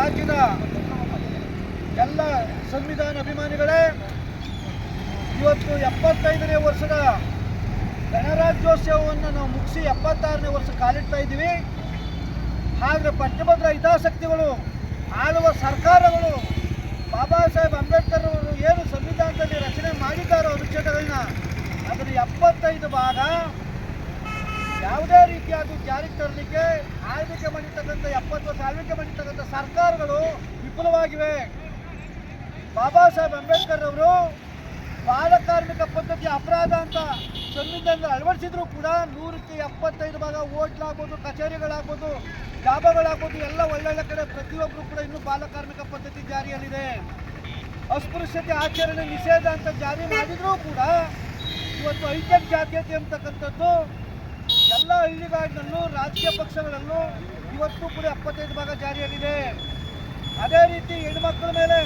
ರಾಜ್ಯದ ಎಲ್ಲ ಸಂವಿಧಾನ ಅಭಿಮಾನಿಗಳೇ, ಇವತ್ತು 75ನೇ ವರ್ಷದ ಗಣರಾಜ್ಯೋತ್ಸವವನ್ನು ನಾವು ಮುಗಿಸಿ 76ನೇ ವರ್ಷ ಕಾಲಿಡ್ತಾ ಇದ್ದೀವಿ. ಆದರೆ ಪಟ್ಟಭದ್ರ ಹಿತಾಸಕ್ತಿಗಳು, ಆಳುವ ಸರ್ಕಾರಗಳು ಬಾಬಾ ಸಾಹೇಬ್ ಅಂಬೇಡ್ಕರ್ ಅವರು ಏನು ಸಂವಿಧಾನದಲ್ಲಿ ರಚನೆ ಮಾಡಿದ್ದಾರೋ ಅನುಚ್ಛೇದಗಳನ್ನ, ಅದರ 75 ಭಾಗ ಯಾವುದೇ ರೀತಿಯಾದ ಜಾರಿಗೆ ತರಲಿಕ್ಕೆ ಆಳ್ವಿಕೆ ಮಾಡಿರ್ತಕ್ಕಂಥ 70 ವರ್ಷ ಆಳ್ವಿಕೆ ಮಾಡಿರ್ತಕ್ಕಂಥ ಸರ್ಕಾರಗಳು ವಿಫಲವಾಗಿವೆ. ಬಾಬಾ ಸಾಹೇಬ್ ಅಂಬೇಡ್ಕರ್ ಅವರು ಬಾಲಕಾರ್ಮಿಕ ಪದ್ಧತಿ ಅಪರಾಧ ಅಂತ ಸಂವಿಧಾನದಲ್ಲಿ ಅಳವಡಿಸಿದ್ರು ಕೂಡ 100ಕ್ಕೆ 75 ಭಾಗ ಹೋಟ್ಲಾಗ್ಬೋದು, ಕಚೇರಿಗಳಾಗ್ಬೋದು, ಡಾಬಾಗಳಾಗ್ಬೋದು, ಎಲ್ಲ ಒಳ್ಳೊಳ್ಳೆ ಕಡೆ ಪ್ರತಿಯೊಬ್ಬರು ಕೂಡ ಇನ್ನೂ ಬಾಲಕಾರ್ಮಿಕ ಪದ್ಧತಿ ಜಾರಿಯಲ್ಲಿದೆ. ಅಸ್ಪೃಶ್ಯತೆ ಆಚರಣೆ ನಿಷೇಧ ಅಂತ ಜಾರಿ ಮಾಡಿದರೂ ಕೂಡ ಇವತ್ತು ಐಕ್ಯತೆ ಜಾತೀಯತೆ ಅಂತಕ್ಕಂಥದ್ದು ಎಲ್ಲ ಹಳ್ಳಿಗಾಡಿನಲ್ಲೂ ರಾಜಕೀಯ ಪಕ್ಷಗಳಲ್ಲೂ ಇವತ್ತು ಕೂಡ 75 ಭಾಗ ಜಾರಿಯಲ್ಲಿದೆ. ಅದೇ ರೀತಿ ಹೆಣ್ಮಕ್ಳ ಮೇಲೆ